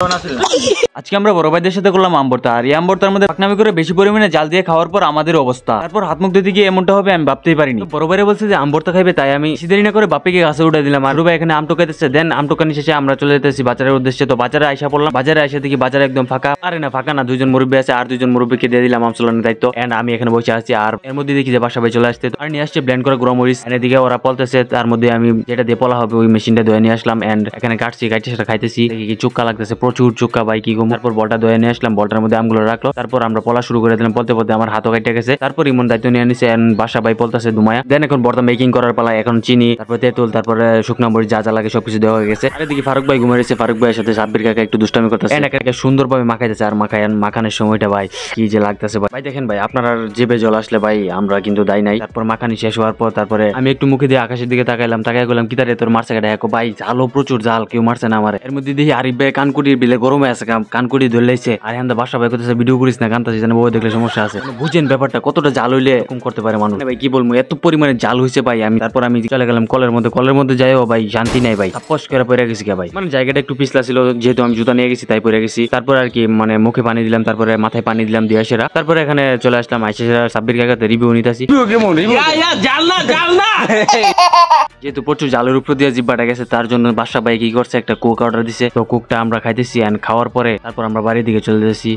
আজকে আমরা বড় ভাইদের সাথে করলাম আমবর্তা, আর এই আমবর্তার মধ্যে পাকনামি করে বেশি পরিমাণে জাল দিয়ে খাওয়ার পর আমাদের অবস্থা, তারপর হাত মুখ ধুতে গিয়ে এমনটা হবে আমি ভাবতেই পারিনি। বড় ভাইরা বলছে যে আমবর্তা খাইবে, তাই আমি দেরি না করে বাপিকে গাছে উঠে দিলাম। আর ভাই এখানে আম টোকাইতেছে, দেন আম টোকানি শেষে আমরা চলে যেতেছি বাজারের উদ্দেশ্যে। তো বাজারে আইসা পড়লাম, বাজারে আইসা দেখি বাজারে একদম ফাঁকা। আরে না, ফাঁকা না, দুইজন মুরব্বী আছে, আর দুইজন মুরব্বীকে দিয়ে দিলাম আম চলানোর দায়িত্ব। এন্ড আমি এখানে বসে আছি, আর এর মধ্যে দেখি যে বাসা ভাই চলে আসতে আর নিয়ে আসছে ব্লেন্ড করা গুঁড়া মরিচ। এদিকে ওরা পলতেছে, তার মধ্যে আমি যেটা দিয়ে পলা হবে ওই মেশিনটা ধুয়ে নিয়ে আসলাম। এন্ড এখানে কাটছি, কাটছি সেটা খাইতেছি, দেখি চুক্কা লাগতেছে, প্রচুর চুক্কা ভাই কি ঘুম। তারপর বলটা ধুয়ে নিয়ে আসলাম, বলটার মধ্যে আমগুলো রাখলো, তারপর আমরা পলা শুরু করে দিলাম। পলতে পলতে আমার হাতও কেটে গেছে, তারপর ইমন দায়িত্ব নিয়ে নিছে। বাসা ভাই পলতেছে দুমায়া। দেন এখন বর্তা মেকিং করার পালা, এখন চিনি, তারপর তেঁতুল, তারপরে শুকনা মরিচ, যা যা লাগে সবকিছু দেওয়া হয়ে গেছে। আর এদিকে ফারুক ভাই ঘুমিয়ে রয়েছে, ফারুক ভাইয়ের সাথে সাব্বির কাকা একটু দুষ্টামি করতেছে, একা সুন্দরভাবে মাখাইতেছে। আর মাখানোর সময়টা ভাই কি যে লাগতেছে ভাই। দেখেন ভাই, আপনার জিভে জল আসলে ভাই আমরা কিন্তু দায় নাই। তারপর মাখানি শেষ হওয়ার পর তারপরে আমি একটু মুখে দিয়ে আকাশের দিকে তাকাইলাম, তাকাই গেলাম কি তারে তোর মারছে কাটা। ভাই ঝালও প্রচুর ঝাল, কেউ মারছে না আমার। এর মধ্যে দেখি আরিফ ভাই কানকুটির বিলে গরমে আছে, কানকুটি ধরে লাইছে। আর এখন বাসা ভাই করতেছে ভিডিও করিস না, কান্তাছি জানে বউ দেখলে সমস্যা আছে। বুঝেন ব্যাপারটা কতটা জাল হইলে এরকম করতে পারে মানুষ। ভাই কি বলবো, এত পরিমাণে জাল হয়েছে ভাই। তারপর আমি চলে গেলাম কলের মধ্যে যাইও ভাই শান্তি নাই ভাই, তাপস করে পড়ে গেছি ভাই। মানে জায়গাটা একটু পিছলা ছিল, যেহেতু আমি জুতা নিয়ে গেছি তাই পড়ে গেছি। তারপর আর কি মানে মুখে পানি দিলাম, তারপরে মাথায় পানি দিলাম দিয়ে সেরা। তারপরে এখানে চলে আসলাম আইসা সাব্বির কাকাতে রিভিউ নিতেছি। যেহেতু প্রচুর জালের উপর দিয়ে জিব্বাটা গেছে, তার জন্য বাসা ভাই কি করছে একটা কোক অর্ডার দিছে। তো কোকটা আমরা খাইতেছি, এন্ড খাওয়ার পরে তারপর আমরা বাড়ির দিকে চলে যাচ্ছি।